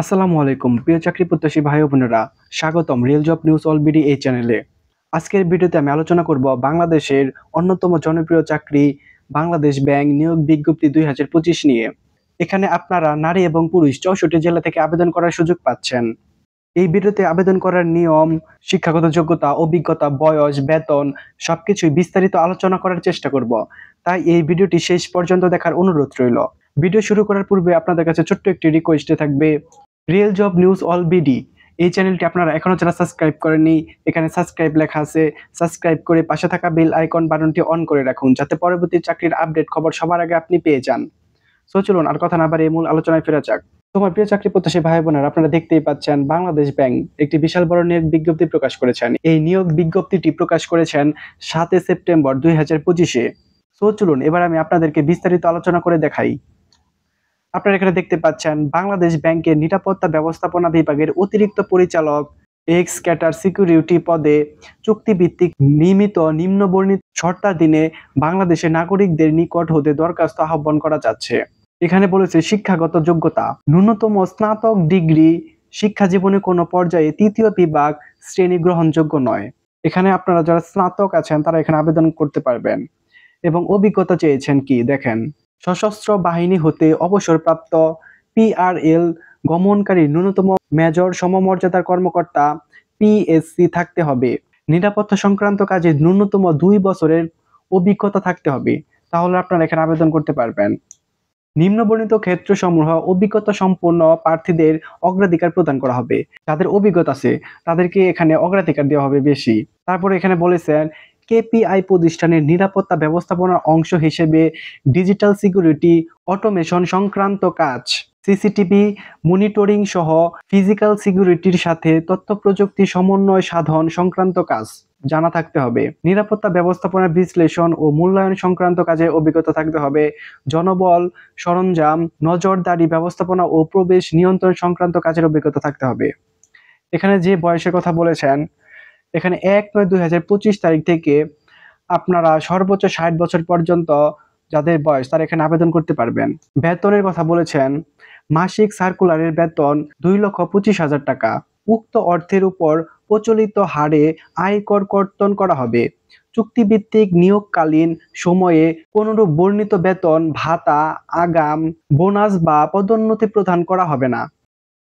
আসসালামু আলাইকুম প্রিয় চাকরি প্রত্যাশী ভাই ও বোনেরা, স্বাগতম real job news all BD এই চ্যানেলে। আজকের ভিডিওতে আমি আলোচনা করব বাংলাদেশের অন্যতম জনপ্রিয় চাকরি বাংলাদেশ ব্যাংক নিয়োগ বিজ্ঞপ্তি 2025 নিয়ে। এখানে আপনারা নারী এবং পুরুষ 64 জেলা থেকে আবেদন করার সুযোগ পাচ্ছেন। এই ভিডিওতে আবেদন করার নিয়ম, শিক্ষাগত যোগ্যতা, অভিজ্ঞতা, বয়স, বেতন সবকিছুই বিস্তারিত আলোচনা করার চেষ্টা করব। তাই এই ভিডিওটি শেষ পর্যন্ত দেখার অনুরোধ রইল। ভিডিও শুরু করার পূর্বে আপনাদের কাছে ছোট্ট একটি রিকোয়েস্টে থাকবে, real job news all BD এই চ্যানেলটি আপনারা এখনো যারা সাবস্ক্রাইব করেননি, এখানে সাবস্ক্রাইব লেখা আছে, সাবস্ক্রাইব করে পাশে থাকা বেল আইকন বাটনটি অন করে রাখুন যাতে পরবর্তী চাকরির আপডেট খবর সবার আগে আপনি পেয়ে যান। সো চলুন আর কথা না বাড়িয়ে মূল আলোচনায় ফেরা যাক। তোমার প্রিয় চাকরি প্রত্যাশী ভাই বোনেরা, আপনারা দেখতেই পাচ্ছেন বাংলাদেশ ব্যাংক একটি বিশাল বড় নিয়োগ বিজ্ঞপ্তি প্রকাশ করেছেন। এই নিয়োগ বিজ্ঞপ্তিটি প্রকাশ করেছেন 7 সেপ্টেম্বর 2025-এ। সো চলুন এবার আমি আপনাদেরকে বিস্তারিত আলোচনা করে দেখাই। আপনারা এখানে দেখতে পাচ্ছেন বাংলাদেশ ব্যাংকের নিরাপত্তা ব্যবস্থাপনা বিভাগের অতিরিক্ত পরিচালক এক্স ক্যাটার সিকিউরিটি পদে চুক্তিভিত্তিক নিয়মিত নিম্নবর্ণিত শর্তাধীনে বাংলাদেশের নাগরিকদের নিকট হতে দরখাস্ত আহ্বান করা যাচ্ছে। এখানে বলেছে শিক্ষাগত যোগ্যতা ন্যূনতম স্নাতক ডিগ্রি, শিক্ষা জীবনে কোনো পর্যায়ে তৃতীয় বিভাগ শ্রেণী গ্রহণযোগ্য নয়। এখানে আপনারা যারা স্নাতক আছেন তারা এখানে আবেদন করতে পারবেন। এবং অভিজ্ঞতা চেয়েছেন কি দেখেন, সশস্ত্র বাহিনী হতে অবসরপ্রাপ্ত পিআরএল গমনকারী ন্যূনতম মেজর সমমর্যাদার কর্মকর্তা পিএসসি থাকতে হবে। নিরাপত্তা সংক্রান্ত কাজে ন্যূনতম 2 বছরের অভিজ্ঞতা থাকতে হবে। তাহলে আপনারা এখানে আবেদন করতে পারবেন। নিম্নবর্ণিত ক্ষেত্রসমূহ অভিজ্ঞতা সম্পন্ন প্রার্থীদের অগ্রাধিকার প্রদান করা হবে। যাদের অভিজ্ঞতা আছে তাদেরকে এখানে অগ্রাধিকার দেওয়া হবে বেশি। তারপরে এখানে বলেছেন কেপিআই প্রতিষ্ঠানের নিরাপত্তা ব্যবস্থাপনার অংশ হিসেবে ডিজিটাল সিকিউরিটি অটোমেশন সংক্রান্ত কাজ, সিসিটিভি মনিটরিং সহ ফিজিক্যাল সিকিউরিটির সাথে তথ্য প্রযুক্তি সমন্বয় সাধন সংক্রান্ত কাজ জানা থাকতে হবে। নিরাপত্তা ব্যবস্থাপনার বিশ্লেষণ ও মূল্যায়ন সংক্রান্ত কাজে অভিজ্ঞতা থাকতে হবে। জনবল, সরঞ্জাম, নজরদারি ব্যবস্থাপনা ও প্রবেশ নিয়ন্ত্রণ সংক্রান্ত কাজের অভিজ্ঞতা থাকতে হবে। এখানে যে বয়সের কথা বলেছেন, এখানে 1/9/2025 তারিখ থেকে আপনারা সর্বোচ্চ 60 বছর পর্যন্ত যাদের বয়স তারা এখানে আবেদন করতে পারবেন। বেতনের কথা বলেছেন, মাসিক সার্কুলারের বেতন 2,25,000 টাকা। উক্ত অর্থের উপর প্রচলিত হারে আয়কর কর্তন করা হবে। চুক্তিভিত্তিক নিয়োগকালীন সময়ে কোনরূপ বর্ণিত বেতন, ভাতা, আগাম, বোনাস বা পদোন্নতি প্রদান করা হবে না।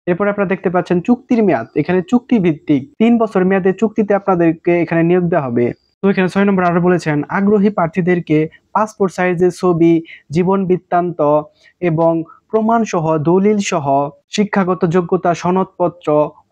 এরপরে আপনারা দেখতে পাচ্ছেন চুক্তির মেয়াদ, এখানে চুক্তিভিত্তিক 3 বছর মেয়াদের চুক্তিতে আপনাদেরকে এখানে নিয়োগ দেওয়া হবে। তো এখানে 6 নম্বর আরো বলেছেন আগ্রহী প্রার্থীদেরকে পাসপোর্ট সাইজের ছবি, জীবন বৃত্তান্ত এবং প্রমাণ সহ দলিল সহ শিক্ষাগত যোগ্যতা সনদপত্র,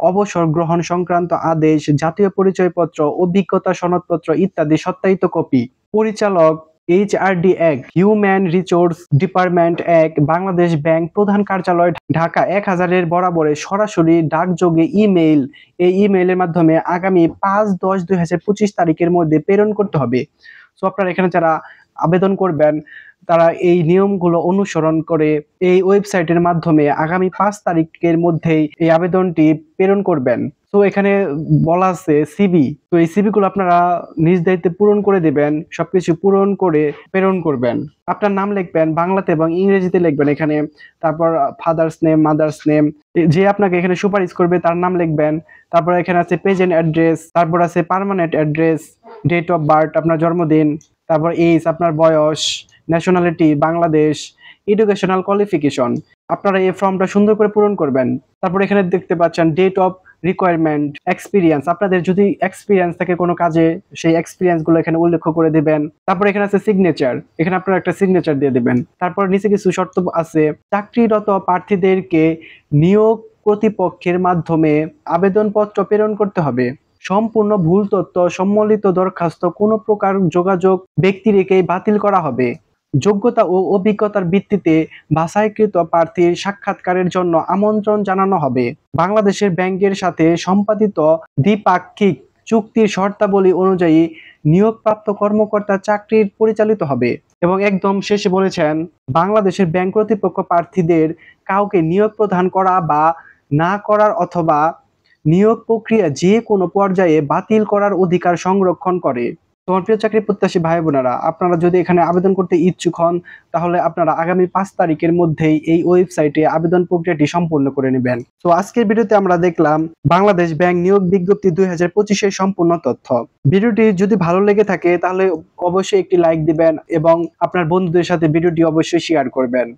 অবসর গ্রহণ সংক্রান্ত আদেশ, জাতীয় পরিচয়পত্র, অভিজ্ঞতা সনদপত্র ইত্যাদি সত্যায়িত কপি। পরিচালক এইচআরডি এক, হিউম্যান রিসোর্স ডিপার্টমেন্ট এক, বাংলাদেশ ব্যাংক প্রধান কার্যালয় ঢাকা 1000-এর বরাবরে সরাসরি ডাকযোগে ইমেইল, এই ইমেইলের মাধ্যমে আগামী 5/10/2025 তারিখের মধ্যে প্রেরণ করতে হবে। সো আপনারা এখানে যারা আবেদন করবেন তারা এই নিয়মগুলো অনুসরণ করে এই ওয়েবসাইটের মাধ্যমে আগামী 5 তারিখের মধ্যেই এই আবেদনটি প্রেরণ করবেন। তো এখানে বলা আছে সিভি, তো এই সিভি গুলো আপনারা নিজ দায়িত্বে পূরণ করে দিবেন, সবকিছু পূরণ করে প্রেরণ করবেন। আপনার নাম লিখবেন বাংলাতে এবং ইংরেজিতে লিখবেন এখানে, তারপর ফাদার্স নেম, মাদার্স নেম, যে আপনাকে এখানে সুপারিশ করবে তার নাম লিখবেন। তারপর এখানে আছে প্রেজেন্ট অ্যাড্রেস, তারপর আছে permanent address, date of birth আপনার জন্মদিন, তারপর এজ আপনার বয়স, ন্যাশনালিটি বাংলাদেশ, এডুকেশনাল কোয়ালিফিকেশন। আপনারা এই ফর্মটা সুন্দর করে পূরণ করবেন। তারপর এখানে দেখতে পাচ্ছেন ডেট অফ রিকোয়ারমেন্ট, এক্সপিরিয়েন্স, আপনাদের যদি এক্সপিরিয়েন্স থাকে কোনো কাজে সেই এক্সপিরিয়েন্স গুলো এখানে উল্লেখ করে দিবেন। তারপর এখানে আছে সিগনেচার, এখানে আপনারা একটা সিগনেচার দিয়ে দিবেন। তারপর নিচে কিছু শর্ত আছে, চাকরিরত প্রার্থীদেরকে নিয়োগ কর্তৃপক্ষের মাধ্যমে আবেদনপত্র প্রেরণ করতে হবে। সম্পূর্ণ ভুল তথ্য সম্বলিত দরখাস্ত কোনো প্রকার যোগাযোগ ব্যক্তি রেখেই বাতিল করা হবে। যোগ্যতা ও অভিজ্ঞতার ভিত্তিতে বাছাইকৃত প্রার্থীর সাক্ষাৎকারের জন্য আমন্ত্রণ জানানো হবে। বাংলাদেশের ব্যাংকের সাথে সম্পাদিত দ্বিপাক্ষিক চুক্তির শর্তাবলী অনুযায়ী নিয়োগপ্রাপ্ত কর্মকর্তা চাকরির পরিচালিত হবে। এবং একদম শেষে বলেছেন বাংলাদেশের ব্যাংক কর্তৃপক্ষ প্রার্থীদের কাউকে নিয়োগ প্রদান করা বা না করার অথবা নিয়োগ প্রক্রিয়া যে কোনো পর্যায়ে বাতিল করার অধিকার সংরক্ষণ করে। তোমার প্রিয় চাকরি প্রত্যাশী ভাই বোনেরা, আপনারা যদি এখানে আবেদন করতে ইচ্ছুক হন, তাহলে আপনারা আগামী 5 তারিখের মধ্যেই এই ওয়েবসাইটে আবেদন প্রক্রিয়াটি সম্পূর্ণ করে নেবেন। তো আজকের ভিডিওতে আমরা দেখলাম বাংলাদেশ ব্যাংক নিয়োগ বিজ্ঞপ্তি 2025 এর সম্পূর্ণ তথ্য। ভিডিওটি যদি ভালো লেগে থাকে তাহলে অবশ্যই একটি লাইক দিবেন এবং আপনার বন্ধুদের সাথে ভিডিওটি অবশ্যই শেয়ার করবেন।